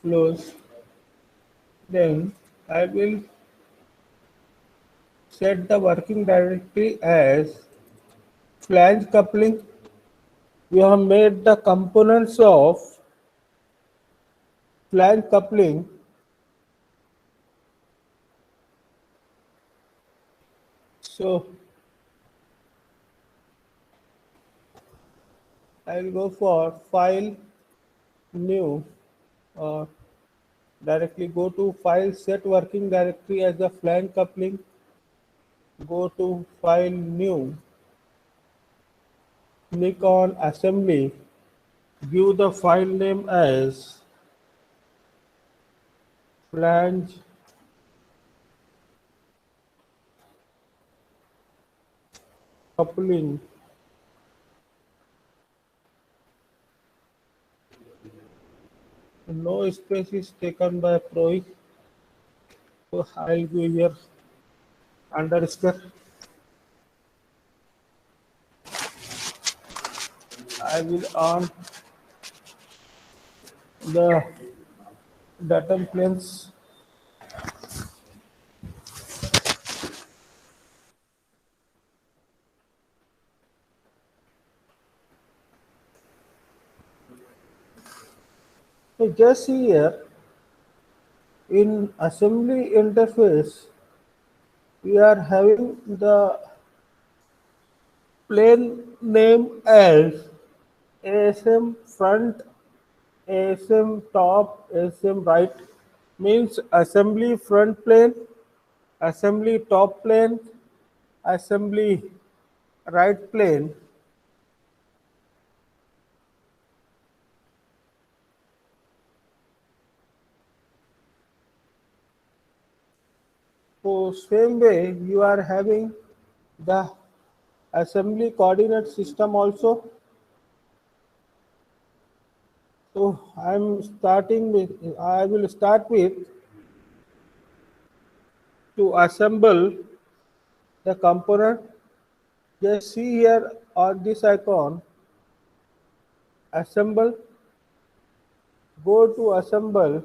close. Then I will set the working directory as flange coupling. We have made the components of flange coupling. So I will go for file new or directly go to file set working directory as the flange coupling. Go to file new, click on assembly, give the file name as flange coupling. No space is taken by Proic, so I'll give here underscore. I will on the datum planes. So just see here in assembly interface we are having the plane name as ASM front, ASM top, ASM right, means assembly front plane, assembly top plane, assembly right plane. So same way you are having the assembly coordinate system also. So I will start with to assemble the component. Just see here on this icon, assemble, go to assemble,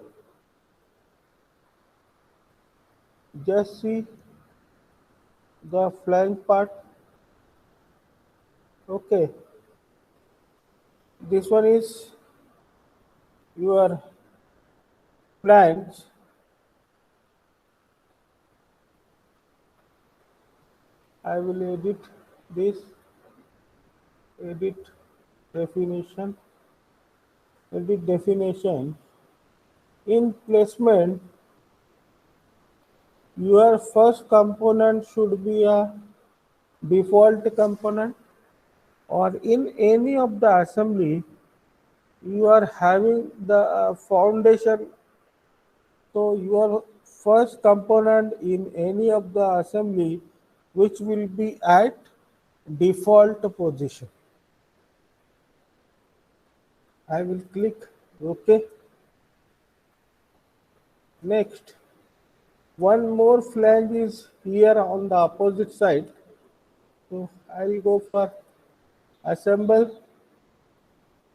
just see the flange part. Okay, this one is your flange. I will edit this, edit definition, edit definition. In placement, your first component should be a default component, or in any of the assembly you are having the foundation. So your first component in any of the assembly which will be at default position. I will click OK. Next, one more flange is here on the opposite side. So I will go for assemble,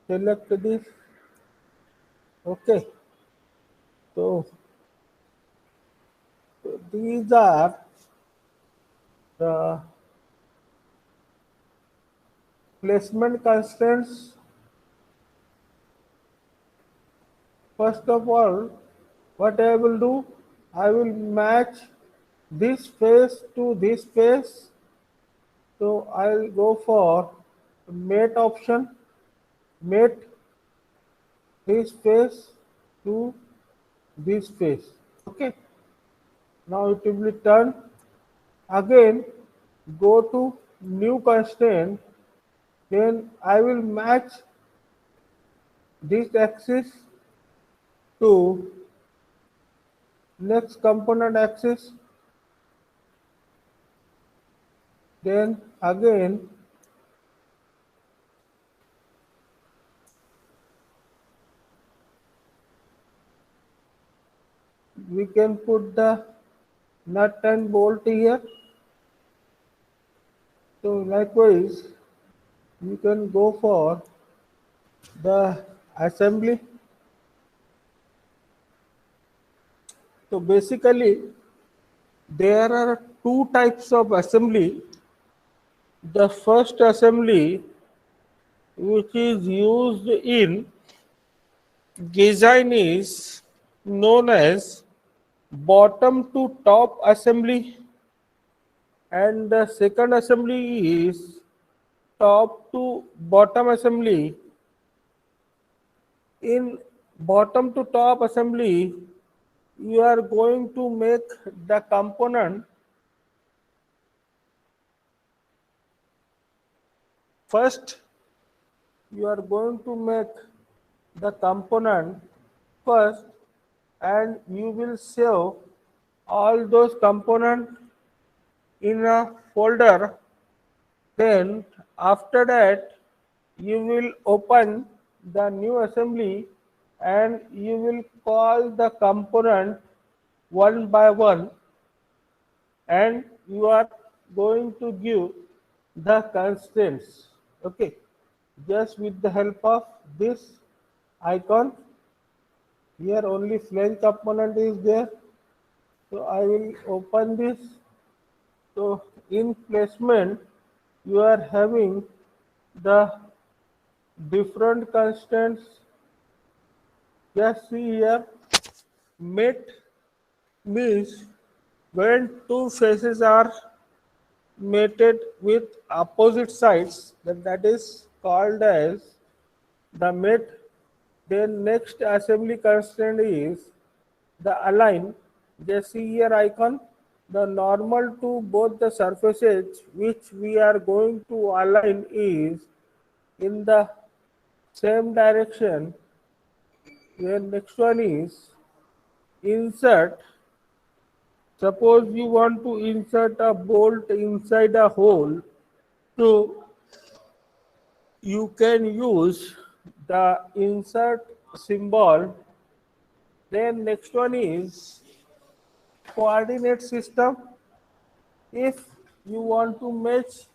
select this. Okay. So these are the placement constraints. First of all, what I will do, I will match this face to this face. So I will go for mate option, mate this face to this face. Okay. Now it will be turned. Again, go to new constraint. Then I will match this axis to next component axis. Then again we can put the nut and bolt here. So likewise you can go for the assembly. So basically, there are two types of assembly. The first assembly, which is used in design, is known as bottom to top assembly, and the second assembly is top to bottom assembly. In bottom to top assembly, you are going to make the component. First, you are going to make the component first, and you will save all those components in a folder. Then after that, you will open the new assembly and you will call the component one by one, and you are going to give the constraints. Okay, just with the help of this icon. Here only flange component is there, so I will open this. So in placement, you are having the different constants. Just see here, mate means when two faces are mated with opposite sides, then that is called as the mate. Then next assembly constraint is the align. Just see here icon, the normal to both the surfaces which we are going to align is in the same direction. Then next one is insert. Suppose you want to insert a bolt inside a hole, so you can use the insert symbol. Then next one is coordinate system. If you want to match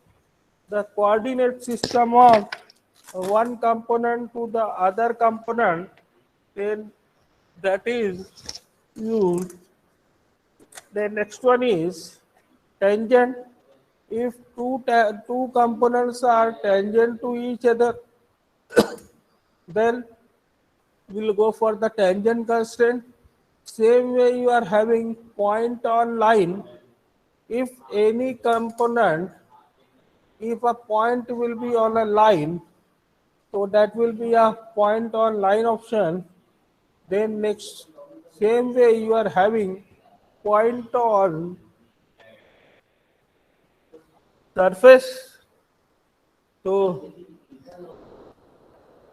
the coordinate system of one component to the other component, then that is used. The next one is tangent. If two components are tangent to each other, then we'll go for the tangent constraint. Same way you are having point on line. If any component, if a point will be on a line, so that will be a point on line option. Then next, same way you are having point on surface. So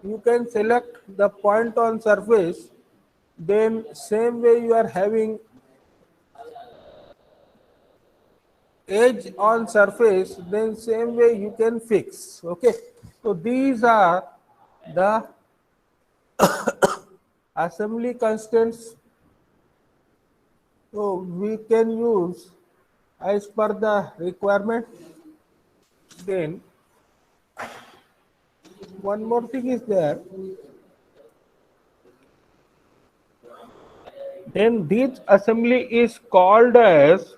you can select the point on surface. Then same way you are having edge on surface, then same way you can fix. Okay, so these are the assembly constraints, so we can use as per the requirement. Then one more thing is there. Then this assembly is called as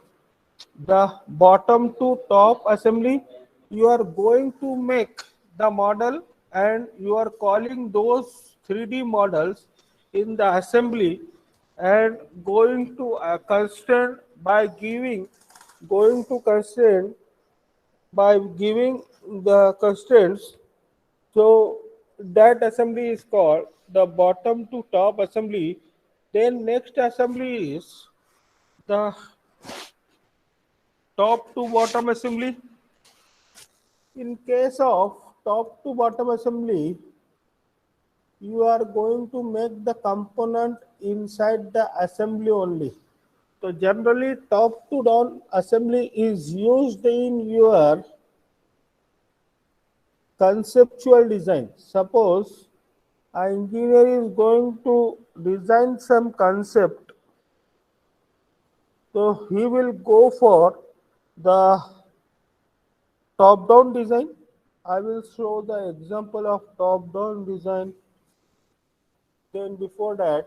the bottom to top assembly. You are going to make the model and you are calling those 3D models in the assembly and going to constrain by giving, going to constrain by giving the constraints. So that assembly is called the bottom to top assembly. Then next assembly is the top to bottom assembly. In case of top to bottom assembly, you are going to make the component inside the assembly only. So generally top to down assembly is used in your conceptual design. Suppose an engineer is going to design some concept, so he will go for the top down design. I will show the example of top down design. Then before that,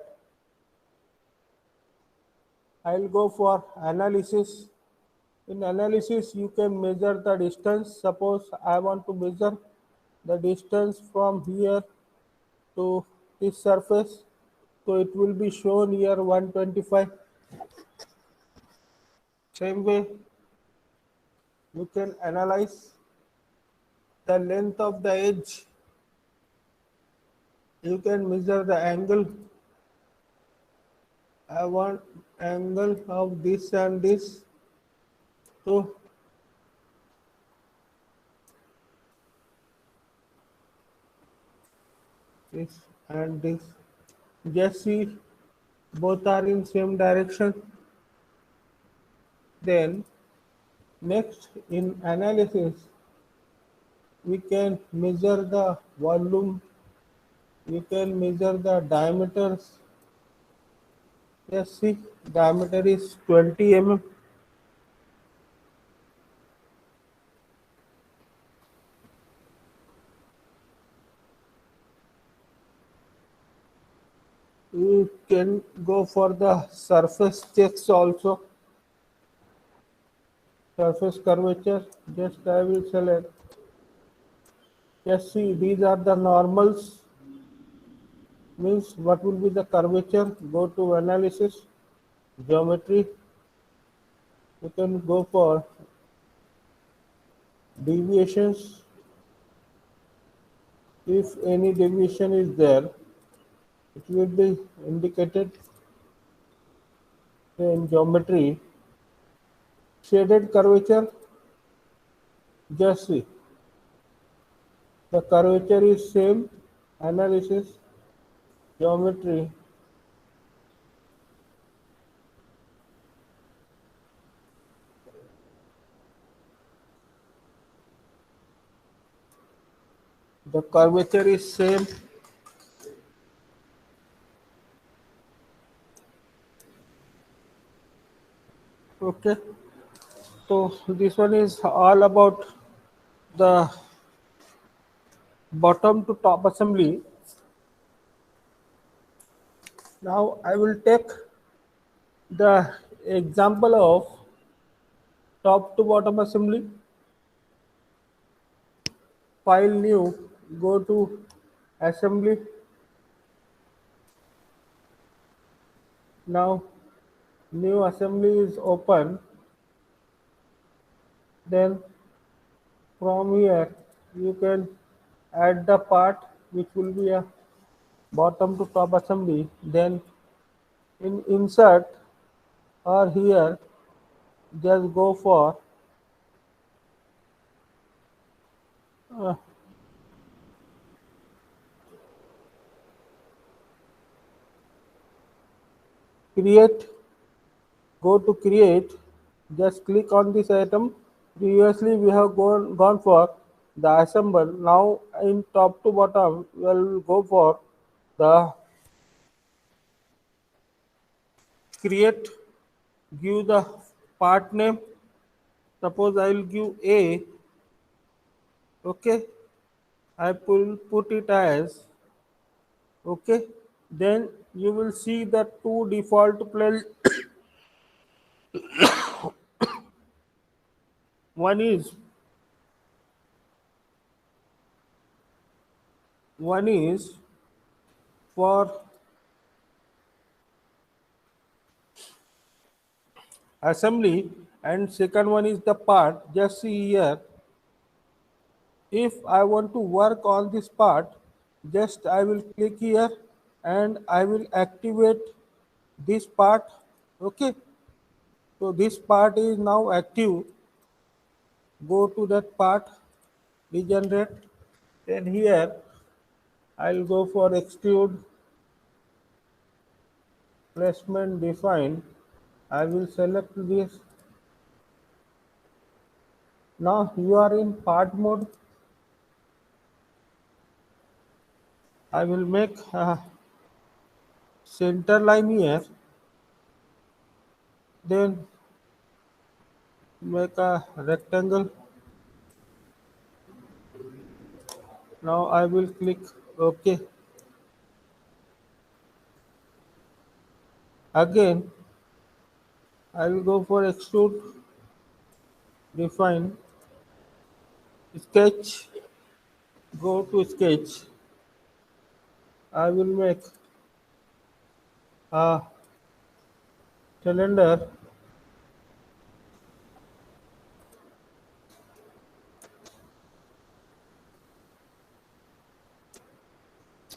I'll go for analysis. In analysis, you can measure the distance. Suppose I want to measure the distance from here to this surface. So it will be shown here 125. Same way, you can analyze the length of the edge. You can measure the angle. I want angle of this and this. So this and this. Just see both are in same direction. Then next in analysis we can measure the volume, you can measure the diameters. Yes, see, diameter is 20 mm. You can go for the surface checks also. Surface curvature, just I will select. Yes, see, these are the normals. Means what will be the curvature? Go to analysis, geometry. You can go for deviations. If any deviation is there, it will be indicated in geometry. Shaded curvature, just see. The curvature is same. Analysis, geometry. The curvature is same. Okay. So this one is all about the bottom to top assembly. Now I will take the example of top to bottom assembly. File new, go to assembly. Now new assembly is open. Then from here you can add the part which will be a bottom to top assembly. Then in insert or here just go for uh, create. Go to create, just click on this item. Previously we have gone for the assemble. Now in top to bottom we will go for the create. Give the part name. Suppose I will give A. Okay, I will put it as okay. Then you will see the two default play. one is one is for assembly and second one is the part. Just see here, if I want to work on this part, just I will click here and I will activate this part. Okay, so this part is now active. Go to that part, regenerate. Then here I'll go for extrude, placement define. I will select this. Now you are in part mode. I will make a center line here. Then make a rectangle. Now I will click OK. Again I will go for extrude, define, sketch, go to sketch. I will make a cylinder.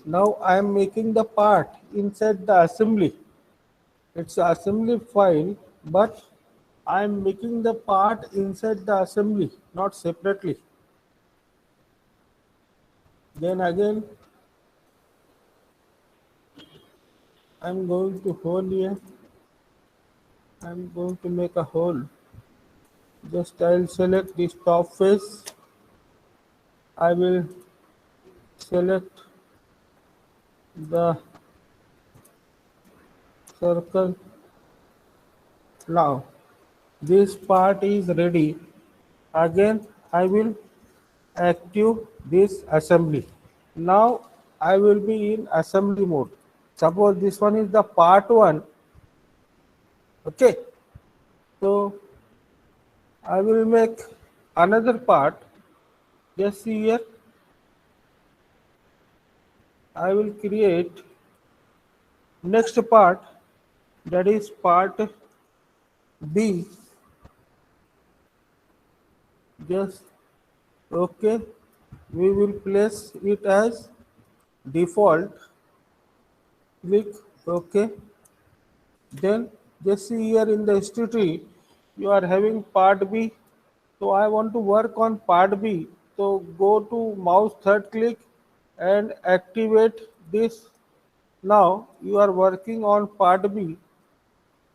Now I am making the part inside the assembly. It's an assembly file, but I am making the part inside the assembly, not separately. Then again, I'm going to hole here. I'm going to make a hole. Just I'll select this top face. I will select the circle. Now this part is ready. Again, I will active this assembly. Now I will be in assembly mode. Suppose this one is the part 1. Okay, so I will make another part. Just see here, I will create next part, that is part B. Just okay, we will place it as default. Click OK. Then just see here in the history, you are having part B. So I want to work on part B. So go to mouse third click and activate this. Now you are working on part B.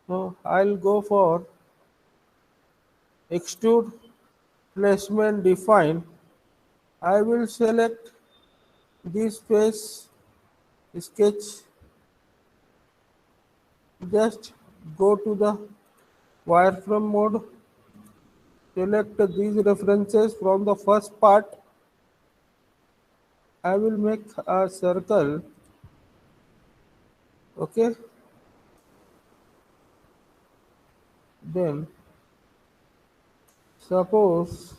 So I'll go for extrude, placement, define. I will select this face, sketch. Just go to the wireframe mode. Select these references from the first part. I will make a circle. Okay. Then suppose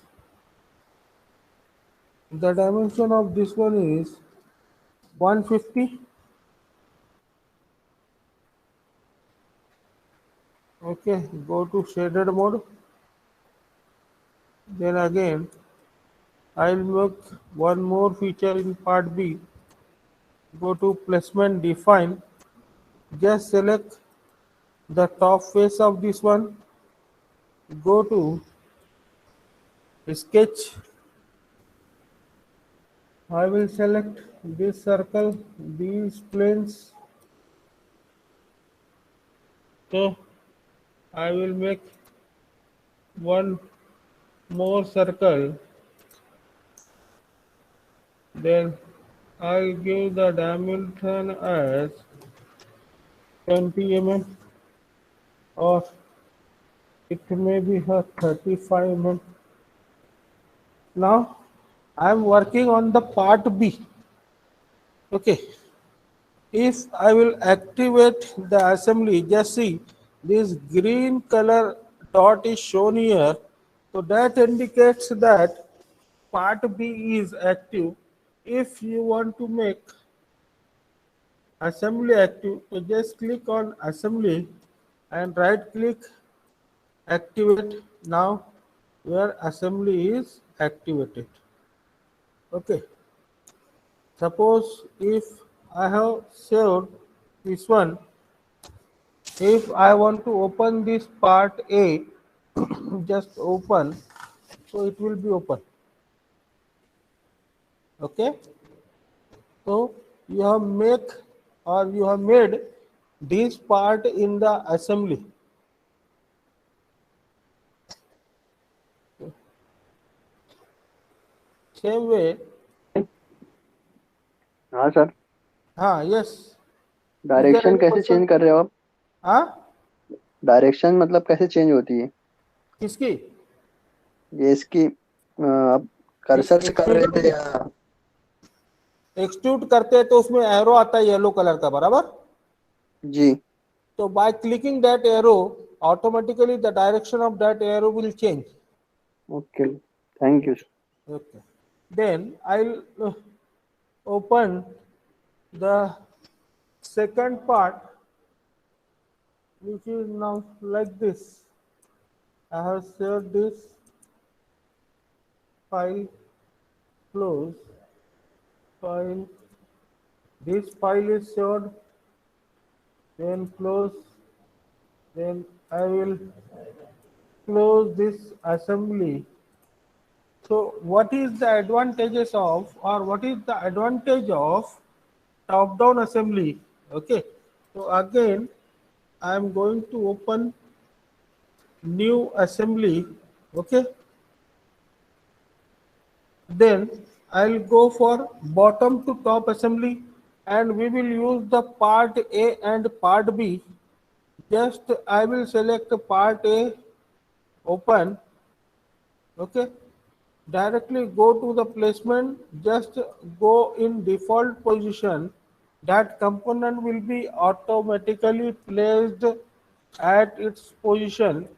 the dimension of this one is 150. Okay, go to shaded mode. Then again, I'll make one more feature in part B. Go to placement, define. Just select the top face of this one. Go to sketch. I will select this circle, these planes. So I will make one more circle. Then I'll give the dimension as 20 mm, or it may be a 35 mm. Now I am working on the part B. Okay. If I will activate the assembly, just see this green color dot is shown here. So that indicates that part B is active. If you want to make assembly active, so just click on assembly and right click, activate. Now your assembly is activated. Okay. Suppose if I have saved this one, if I want to open this part A, just open, so it will be open. Okay. So you have made this part in the assembly. Same way. हाँ sir, हाँ, yes. Is there direction any कैसे question? Change कर रहे हो आप? हाँ, direction मतलब कैसे चेंज होती है किसकी? ये इसकी? आप कर्सर से कर रहे थे या? एक्सट्रूड करते हैं तो उसमें एरो आता है येलो कलर का, बराबर? जी तो by clicking that arrow automatically the direction of that arrow will change. Okay. Thank you, sir. Okay. Then I'll open the second part, which is now like this. I have saved this file, close file. This file is saved, then close. Then I will close this assembly. So what is the advantages of, or what is the advantage of top-down assembly? Okay. So again, I am going to open new assembly. Okay. Then I'll go for bottom to top assembly, and we will use the part A and part B. Just I will select part A, open. Okay. Directly go to the placement, just go in default position. That component will be automatically placed at its position.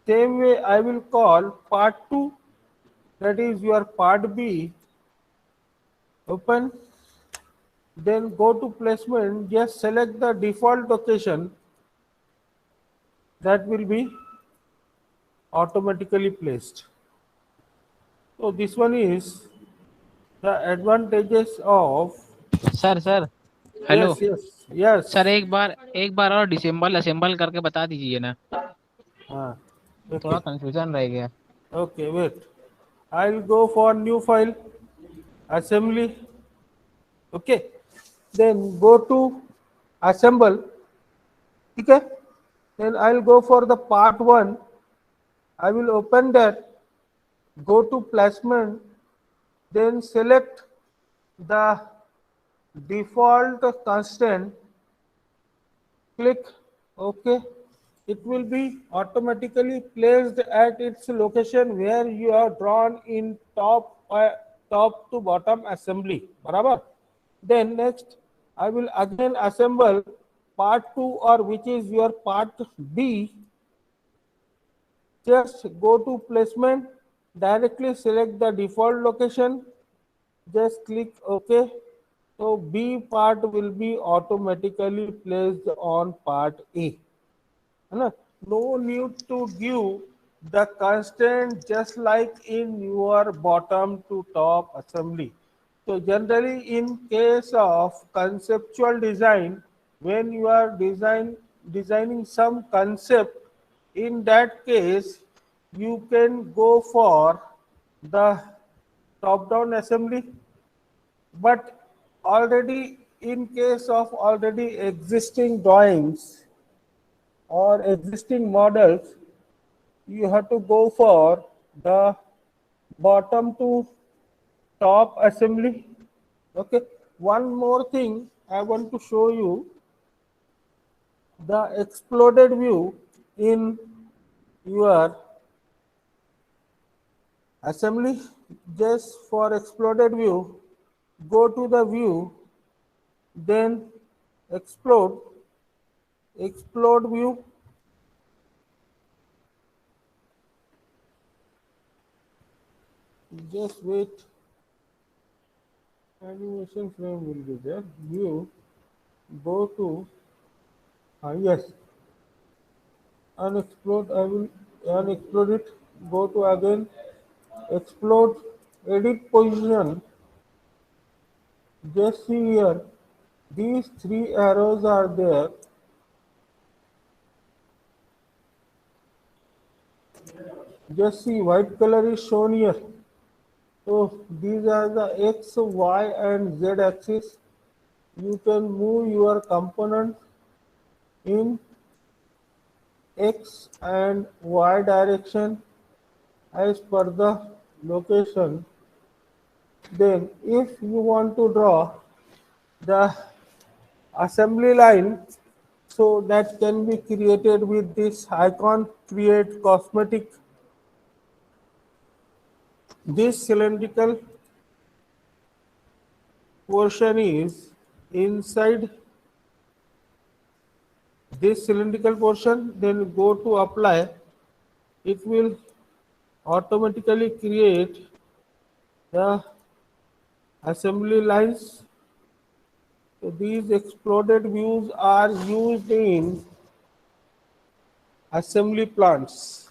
Same way I will call part 2, that is your part B, open. Then go to placement, just select the default location, that will be automatically placed. So this one is the advantages of. Sir sir hello. Yes, yes, yes. Sir एक बार और disassemble assemble करके बता दीजिए ना। Okay, थोड़ा confusion रह गया। okay, wait. I'll go for new file, assembly. Okay, then go to assemble. Okay, then I'll go for the part 1. I will open that, go to placement, then select the default constant, click OK. It will be automatically placed at its location where you have drawn in top to bottom assembly. Barabar. Then next, I will again assemble part 2, or which is your part B. Just go to placement, directly select the default location, just click OK. So B part will be automatically placed on part A. No need to give the constant just like in your bottom to top assembly. So generally in case of conceptual design, when you are designing some concept, in that case you can go for the top down assembly. But already in case of already existing drawings or existing models, you have to go for the bottom to top assembly. Okay, one more thing I want to show you, the exploded view in your assembly. Just for exploded view, go to the view, then explode view. Just wait, animation frame will be there. View, go to yes, unexplode. I will unexplode it. Go to again, explode, edit position. Just see here, these three arrows are there. Just see, white color is shown here. So these are the X, Y and Z axis. You can move your component in X and Y direction as per the location. Then if you want to draw the assembly line, so that can be created with this icon, create cosmetic. This cylindrical portion is inside this cylindrical portion, then go to apply. It will automatically create the assembly lines. So these exploded views are used in assembly plants.